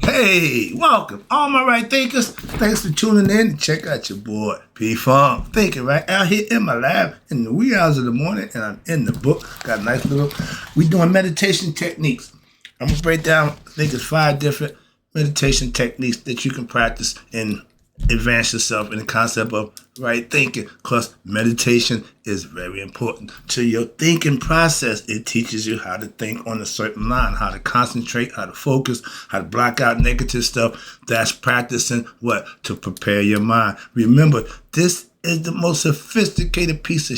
Hey, welcome, all my right thinkers. Thanks for tuning in. Check out your boy P Funk thinking right out here in my lab in the wee hours of the morning, and I'm in the book. Got a nice little. We doing meditation techniques. I'm gonna break down. I think it's 5 different meditation techniques that you can practice and advance yourself in the concept of right thinking, because meditation is very important to your thinking process. It teaches you how to think on a certain line, how to concentrate, how to focus, how to block out negative stuff. That's practicing what? To prepare your mind. Remember, this is the most sophisticated piece of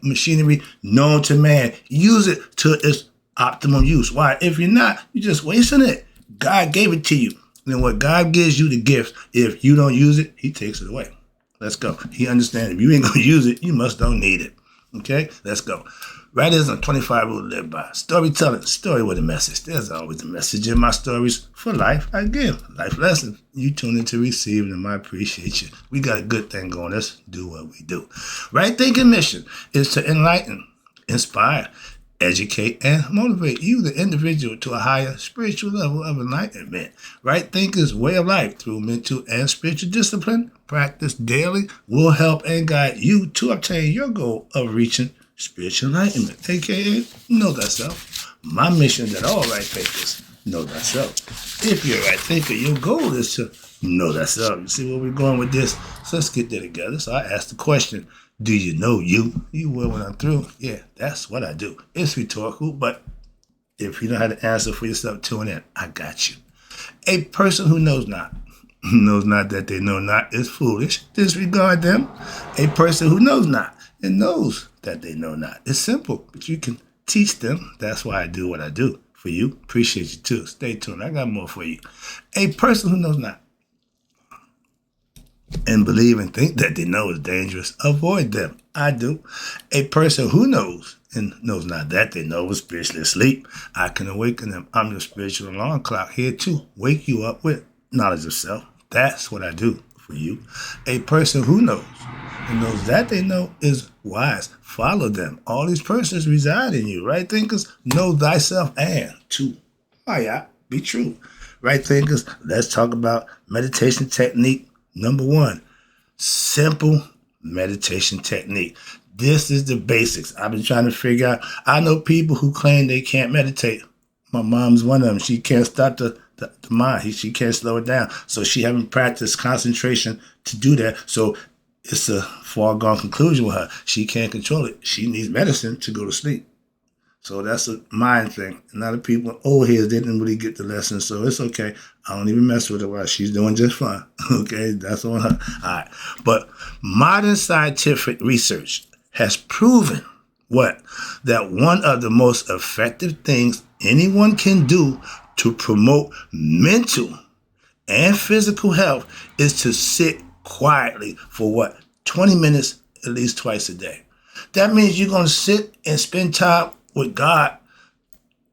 machinery known to man. Use it to its optimum use. Why? If you're not, you're just wasting it. God gave it to you. And what God gives you the gift, if you don't use it, he takes it away. Let's go. He understands if you ain't going to use it, you must don't need it. Okay? Let's go. Right is a 25 rule to live by. Storytelling, story with a message. There's always a message in my stories for life. I give life lessons. You tune in to receive them. I appreciate you. We got a good thing going. Let's do what we do. Right thinking mission is to enlighten, inspire, educate, and motivate you, the individual, to a higher spiritual level of enlightenment. Right thinking's way of life through mental and spiritual discipline, practice daily, will help and guide you to obtain your goal of reaching spiritual enlightenment, aka know thyself. My mission is that all right thinkers know thyself. If you're a right thinker, your goal is to know thyself. You see where we're going with this? So let's get there together. So I asked the question, do you know you? You will when I'm through. Yeah, that's what I do. It's rhetorical, but if you know how to answer for yourself, tune in. I got you. A person who knows not that they know not is foolish. Disregard them. A person who knows not and knows that they know not. It's simple, but you can teach them. That's why I do what I do for you. Appreciate you too. Stay tuned. I got more for you. A person who knows not and believe and think that they know is dangerous, avoid them. I do. A person who knows and knows not that they know is spiritually asleep, I can awaken them. I'm your spiritual alarm clock here to wake you up with knowledge of self. That's what I do for you. A person who knows and knows that they know is wise. Follow them. All these persons reside in you. Right thinkers, know thyself and to be true. Right thinkers, let's talk about meditation technique. Number 1, simple meditation technique. This is the basics. I've been trying to figure out. I know people who claim they can't meditate. My mom's one of them. She can't stop the mind. She can't slow it down. So she haven't practiced concentration to do that. So it's a foregone conclusion with her. She can't control it. She needs medicine to go to sleep. So that's a mind thing. A lot of people, old heads, they didn't really get the lesson, so it's okay. I don't even mess with her while she's doing just fine. Okay, that's on her. All right. But modern scientific research has proven what? That one of the most effective things anyone can do to promote mental and physical health is to sit quietly for what? 20 minutes at least twice a day. That means you're going to sit and spend time with God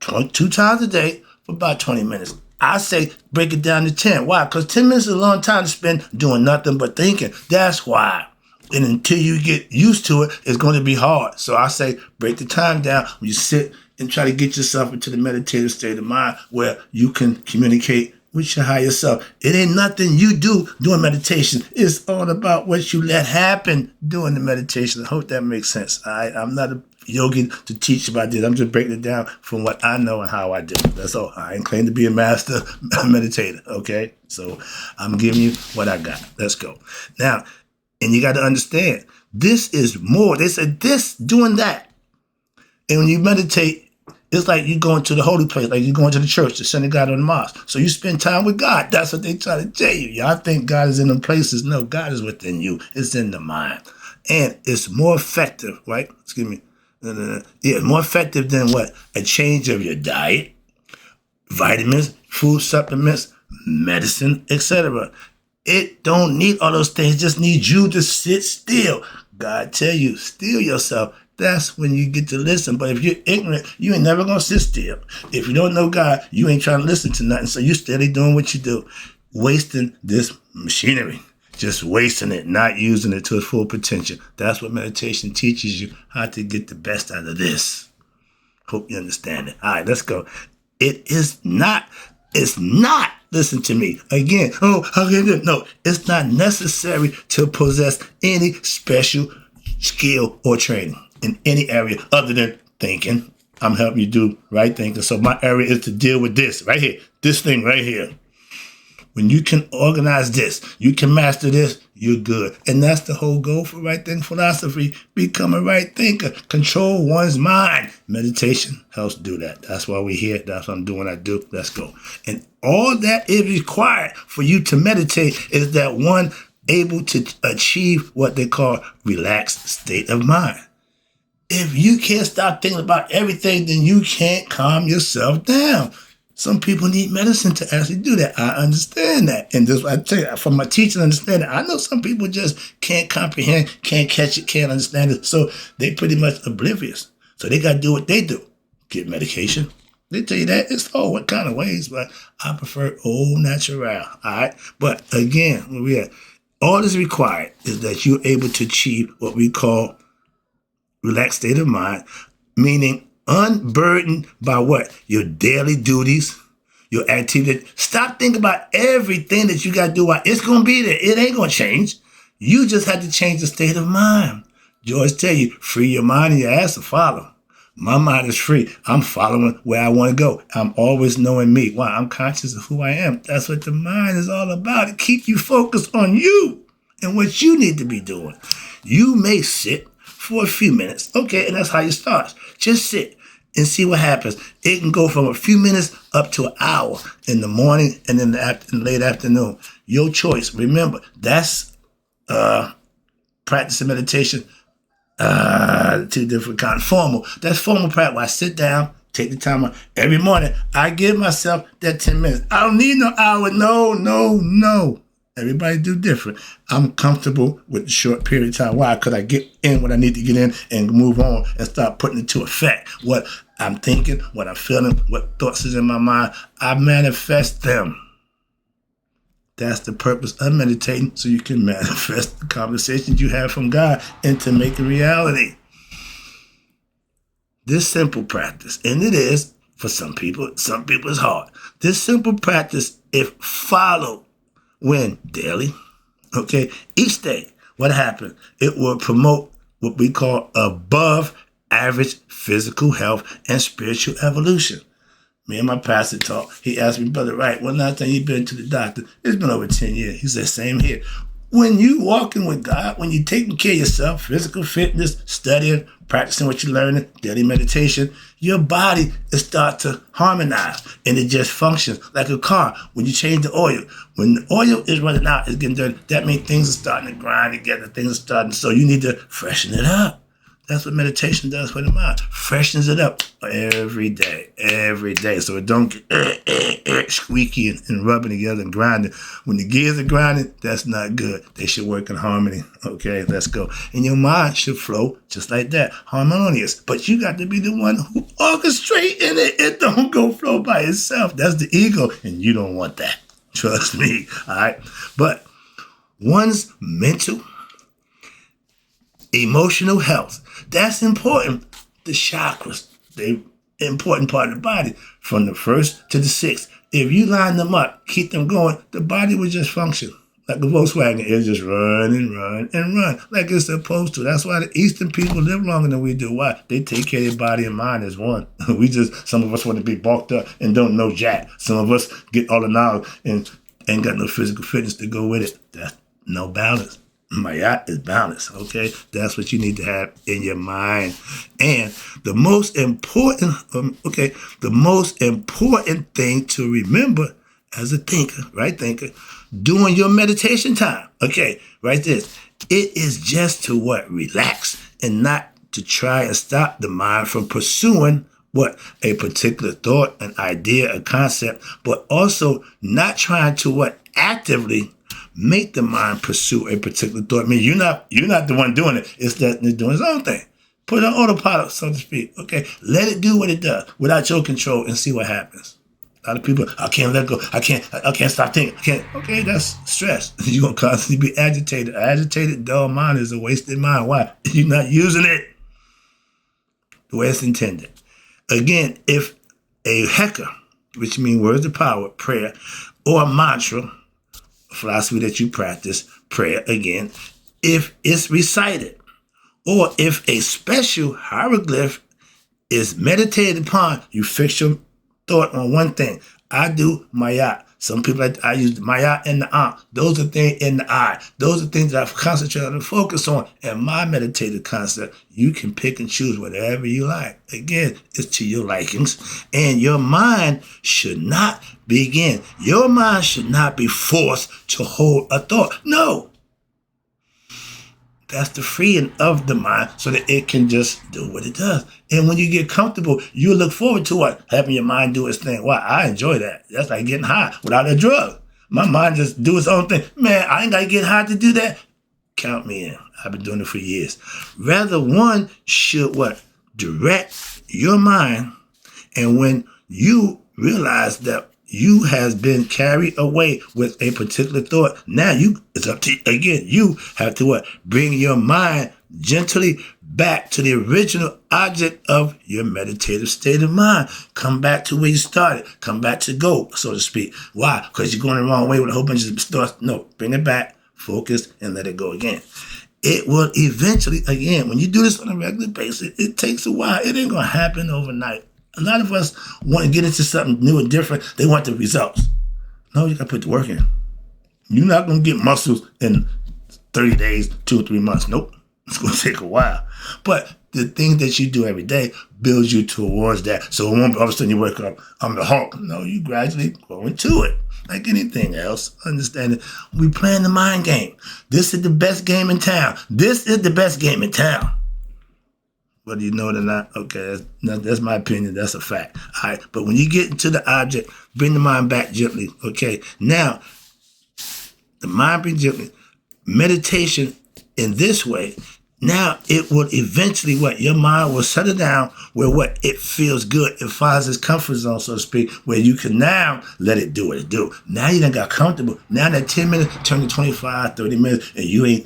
2 times a day for about 20 minutes. I say break it down to 10. Why? Because 10 minutes is a long time to spend doing nothing but thinking. That's why. And until you get used to it, it's going to be hard. So I say break the time down when you sit and try to get yourself into the meditative state of mind where you can communicate with your higher self. It ain't nothing you do doing meditation. It's all about what you let happen doing the meditation. I hope that makes sense. I'm not a yogi to teach about this. I'm just breaking it down from what I know and how I do. That's all. I ain't claim to be a master meditator, okay? So I'm giving you what I got. Let's go. Now, and you got to understand, this is more. They said this, doing that. And when you meditate, it's like you going to the holy place, like you going to the church, the synagogue or the mosque. So you spend time with God. That's what they try to tell you. Y'all think God is in them places. No, God is within you. It's in the mind. And it's more effective, right? Excuse me. Yeah, more effective than what? A change of your diet, vitamins, food supplements, medicine, etc. It don't need all those things. It just needs you to sit still. God tell you, still yourself. That's when you get to listen. But if you're ignorant, you ain't never going to sit still. If you don't know God, you ain't trying to listen to nothing. So you steady doing what you do, wasting this machinery. Just wasting it, not using it to its full potential. That's what meditation teaches you, how to get the best out of this. Hope you understand it. All right, let's go. It's not Listen to me. Again, oh, how can I do it? No, it's not necessary to possess any special skill or training in any area other than thinking. I'm helping you do right thinking. So my area is to deal with this right here, this thing right here. When you can organize this, you can master this, you're good. And that's the whole goal for right thinking philosophy. Become a right thinker. Control one's mind. Meditation helps do that. That's why we're here. That's what I'm doing. I do. Let's go. And all that is required for you to meditate is that one able to achieve what they call relaxed state of mind. If you can't stop thinking about everything, then you can't calm yourself down. Some people need medicine to actually do that. I understand that. And this, I tell you, from my teaching understanding, I know some people just can't comprehend, can't catch it, can't understand it. So they pretty much oblivious. So they got to do what they do. Get medication. They tell you that. It's all what kind of ways, but I prefer au natural. All right. But again, where we at, all that's required is that you're able to achieve what we call relaxed state of mind, meaning unburdened by what? Your daily duties, your activity. Stop thinking about everything that you got to do. It's going to be there. It ain't going to change. You just have to change the state of mind. George tell you, free your mind and your ass to follow. My mind is free. I'm following where I want to go. I'm always knowing me. Why? I'm conscious of who I am. That's what the mind is all about. It keeps you focused on you and what you need to be doing. You may sit for a few minutes. Okay, and that's how you start. Just sit and see what happens. It can go from a few minutes up to an hour in the morning and in the late afternoon. Your choice. Remember, that's practicing meditation. Two different kinds. Formal. That's formal practice. Where I sit down, take the time out. Every morning, I give myself that 10 minutes. I don't need no hour. No. Everybody do different. I'm comfortable with the short period of time. Why? Because I get in what I need to get in and move on and start putting it to effect. What I'm thinking, what I'm feeling, what thoughts is in my mind, I manifest them. That's the purpose of meditating, so you can manifest the conversations you have from God into making reality. This simple practice, and it is for some people it's hard. This simple practice, if followed, when daily, okay, each day, what happened? It will promote what we call above average physical health and spiritual evolution. Me and my pastor talked. He asked me, Brother Wright, when last time you been to the doctor? It's been over 10 years. He said, same here. When you walking with God, when you taking care of yourself, physical fitness, studying, practicing what you're learning, daily meditation, your body is start to harmonize and it just functions like a car. When you change the oil, when the oil is running out, it's getting dirty, that means things are starting to grind together, things are starting, so you need to freshen it up. That's what meditation does for the mind. Freshens it up every day. So it don't get squeaky and rubbing together and grinding. When the gears are grinding, that's not good. They should work in harmony. Okay, let's go. And your mind should flow just like that, harmonious. But you got to be the one who orchestrating it. It don't go flow by itself. That's the ego, and you don't want that. Trust me. All right. But one's mental, emotional health. That's important. The chakras, they important part of the body, from the first to the sixth. If you line them up, keep them going, the body will just function. Like a Volkswagen, it'll just run and run and run like it's supposed to. That's why the Eastern people live longer than we do. Why? They take care of their body and mind as one. Some of us want to be bulked up and don't know jack. Some of us get all the knowledge and ain't got no physical fitness to go with it. That's no balance. My yacht is balanced, okay? That's what you need to have in your mind. And the most important thing to remember as a thinker, right thinker, during your meditation time, okay, right this, it is just to what? Relax and not to try and stop the mind from pursuing what? A particular thought, an idea, a concept, but also not trying to what? Actively make the mind pursue a particular thought. I mean, you're not the one doing it. It's that it's doing its own thing. Put it on autopilot, so to speak. Okay, let it do what it does without your control and see what happens. A lot of people, I can't let go. I can't stop thinking. I can't. Okay, that's stress. You're gonna constantly be agitated. An agitated, dull mind is a wasted mind. Why? You're not using it the way it's intended. Again, if a hecker, which means words of power, prayer, or a mantra, philosophy that you practice, prayer again, if it's recited, or if a special hieroglyph is meditated upon, you fix your thought on one thing. I do mayat. Some people, I use mayat in the eye. Those are things in the eye. Those are things that I concentrate on and focus on. And my meditative concept, you can pick and choose whatever you like. Again, it's to your likings. And your mind should not begin. Your mind should not be forced to hold a thought. No. That's the freeing of the mind so that it can just do what it does. And when you get comfortable, you look forward to what? Having your mind do its thing. Wow, I enjoy that. That's like getting high without a drug. My mind just do its own thing. Man, I ain't got to get high to do that. Count me in. I've been doing it for years. Rather, one should what? Direct your mind. And when you realize that you has been carried away with a particular thought, now it's up to you. Again, you have to what? Bring your mind gently back to the original object of your meditative state of mind. Come back to where you started. Come back to go, so to speak. Why? Because you're going the wrong way with a whole bunch of thoughts. No, bring it back, focus, and let it go again. It will eventually, again, when you do this on a regular basis, it takes a while. It ain't going to happen overnight. A lot of us want to get into something new and different. They want the results. No, you got to put the work in. You're not going to get muscles in 30 days, 2 or 3 months. Nope. It's going to take a while. But the things that you do every day builds you towards that. So it won't be all of a sudden you wake up, I'm the Hulk. No, you gradually go into it. Like anything else. Understand it. We playing the mind game. This is the best game in town. This is the best game in town. Whether you know it or not, okay, that's my opinion. That's a fact. All right, but when you get into the object, bring the mind back gently, okay? Now, the mind brings gently. Meditation in this way, now it will eventually what? Your mind will settle down where what? It feels good. It finds its comfort zone, so to speak, where you can now let it do what it do. Now you done got comfortable. Now that 10 minutes turn to 25, 30 minutes, and you ain't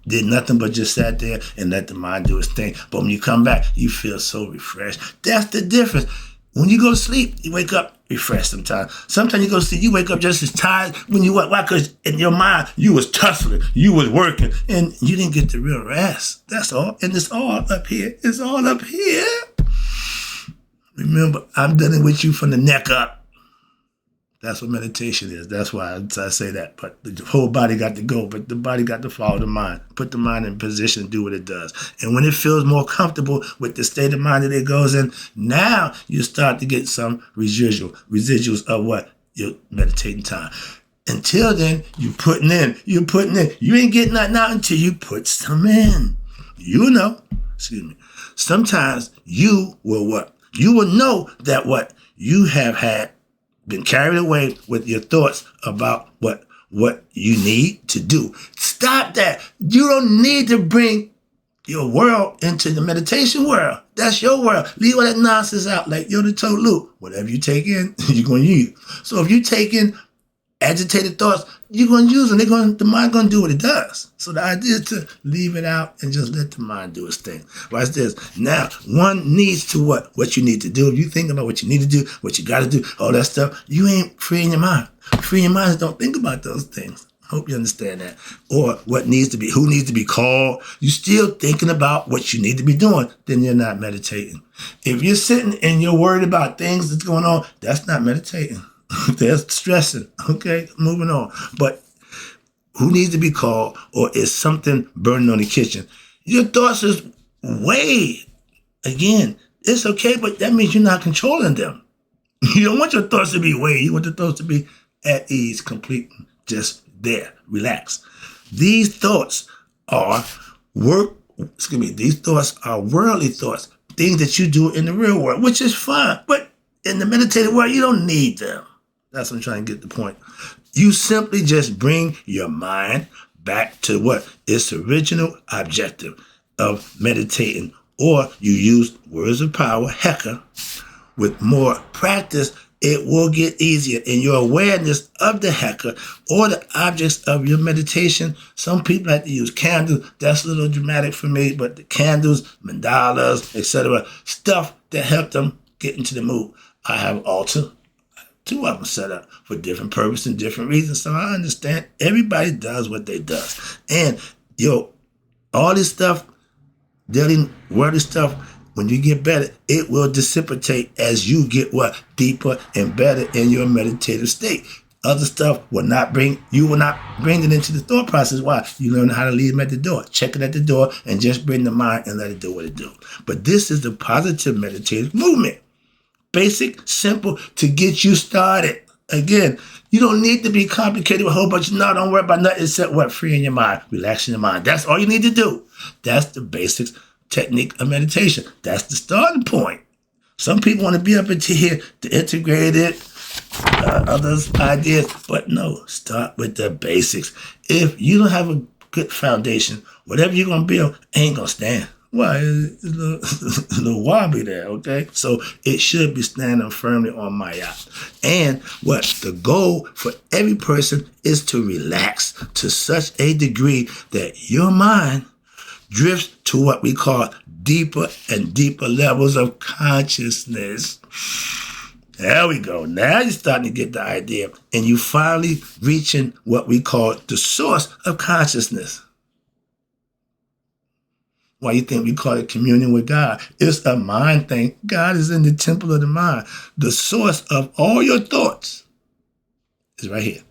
did nothing but just sat there and let the mind do its thing. But when you come back, you feel so refreshed. That's the difference. When you go to sleep, you wake up refreshed sometimes. Sometimes you go to sleep, you wake up just as tired when you what? Why? Because in your mind, you was tussling, you was working, and you didn't get the real rest. That's all. And it's all up here. It's all up here. Remember, I'm dealing with you from the neck up. That's what meditation is. That's why I say that. But the whole body got to go, but the body got to follow the mind. Put the mind in position, do what it does. And when it feels more comfortable with the state of mind that it goes in, now you start to get some residuals of what? Your meditating time. Until then, you're putting in. You ain't getting nothing out until you put some in. You know, sometimes you will what? You will know that what? You have had been carried away with your thoughts about what you need to do. Stop that. You don't need to bring your world into the meditation world. That's your world. Leave all that nonsense out. Like Yoda told Luke, whatever you take in, you're going to use. So if you take in agitated thoughts, you're going to use them. The mind going to do what it does. So the idea is to leave it out and just let the mind do its thing. Watch this. Now, one needs to what? What you need to do. If you think about what you need to do, what you got to do, all that stuff, you ain't freeing your mind. Freeing your mind is don't think about those things. Hope you understand that. Or what needs to be, who needs to be called. You're still thinking about what you need to be doing. Then you're not meditating. If you're sitting and you're worried about things that's going on, that's not meditating. That's stressing. Okay, moving on. But who needs to be called, or is something burning on the kitchen? Your thoughts is way. Again, it's okay, but that means you're not controlling them. You don't want your thoughts to be way. You want the thoughts to be at ease, complete, just there, relax. These thoughts are these thoughts are worldly thoughts, things that you do in the real world, which is fine. But in the meditative world, you don't need them. That's what I'm trying to get the point. You simply just bring your mind back to what its original objective of meditating, or you use words of power, heka. With more practice, it will get easier. In your awareness of the heka or the objects of your meditation, some people like to use candles. That's a little dramatic for me, but the candles, mandalas, etc., stuff that help them get into the mood. I have altar two of them set up for different purposes and different reasons. So I understand everybody does what they does. And, all this stuff, daily worldly stuff, when you get better, it will dissipate as you get deeper and better in your meditative state. Other stuff will not bring it into the thought process. Why? You learn how to leave them at the door. Check it at the door and just bring the mind and let it do what it do. But this is the positive meditative movement. Basic, simple, to get you started. Again, you don't need to be complicated with a whole bunch of, no, don't worry about nothing except freeing your mind, relaxing your mind. That's all you need to do. That's the basics technique of meditation. That's the starting point. Some people want to be up into here to integrate it, others' ideas, but no, start with the basics. If you don't have a good foundation, whatever you're going to build ain't going to stand. Why? It's a little wobbly there, okay? So it should be standing firmly on my yacht. And the goal for every person is to relax to such a degree that your mind drifts to what we call deeper and deeper levels of consciousness. There we go. Now you're starting to get the idea. And you finally reaching what we call the source of consciousness. Why you think we call it communion with God? It's a mind thing. God is in the temple of the mind. The source of all your thoughts is right here.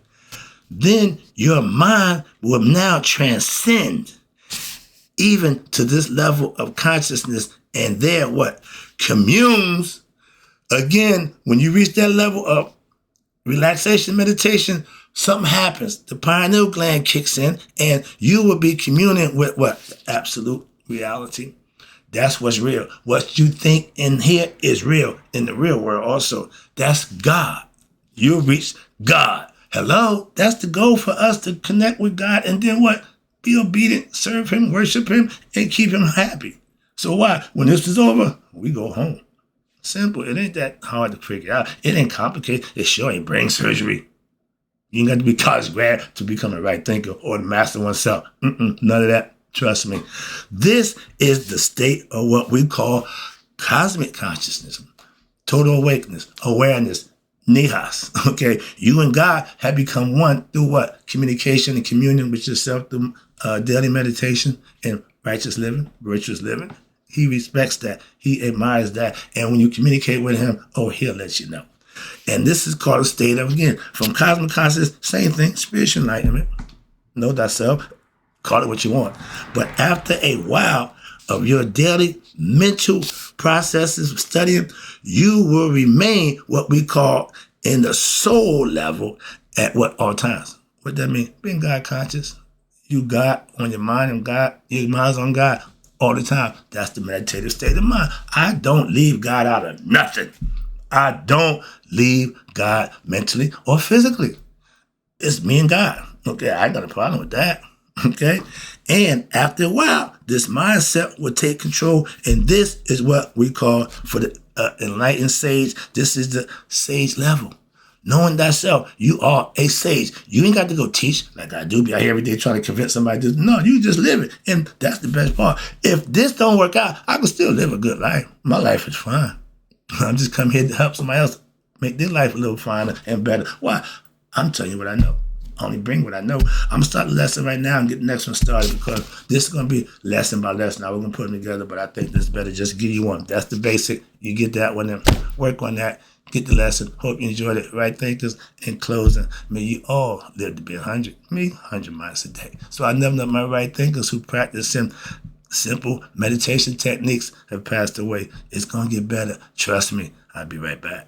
Then your mind will now transcend even to this level of consciousness, and there communes. Again, when you reach that level of relaxation, meditation, something happens. The pineal gland kicks in, and you will be communing with absolute reality. That's what's real. What you think in here is real in the real world also. That's God. You'll reach God. Hello? That's the goal for us, to connect with God, and then be obedient, serve him, worship him, and keep him happy. So why? When this is over, we go home. Simple. It ain't that hard to figure out. It ain't complicated. It sure ain't brain surgery. You ain't got to be college grad to become a right thinker or to master oneself. None of that. Trust me. This is the state of what we call cosmic consciousness, total awakeness, awareness, nihas. Okay, you and God have become one through communication and communion with yourself through daily meditation and righteous living, virtuous living. He respects that. He admires that. And when you communicate with him, he'll let you know. And this is called a state of, again, from cosmic consciousness, same thing, spiritual enlightenment. Know thyself. Call it what you want. But after a while of your daily mental processes of studying, you will remain what we call in the soul level at all times. What that mean? Being God conscious. You God on your mind, and God, your mind's on God all the time. That's the meditative state of mind. I don't leave God out of nothing. I don't leave God mentally or physically. It's me and God. Okay, I ain't got a problem with that. Okay? And after a while, this mindset will take control. And this is what we call, for the enlightened sage, this is the sage level. Knowing thyself, you are a sage. You ain't got to go teach like I do. Be out here every day trying to convince somebody this. No, you just live it. And that's the best part. If this don't work out, I can still live a good life. My life is fine. I'm just come here to help somebody else make their life a little finer and better. Why? I'm telling you what I know. I only bring what I know. I'm going to start the lesson right now and get the next one started, because this is going to be lesson by lesson. Now we're going to put them together, but I think this is better just give you one. That's the basic. You get that one and work on that. Get the lesson. Hope you enjoyed it. Right thinkers, in closing, may you all live to be 100. Me, 100 miles a day. So I never know my right thinkers who practice simple meditation techniques have passed away. It's going to get better. Trust me. I'll be right back.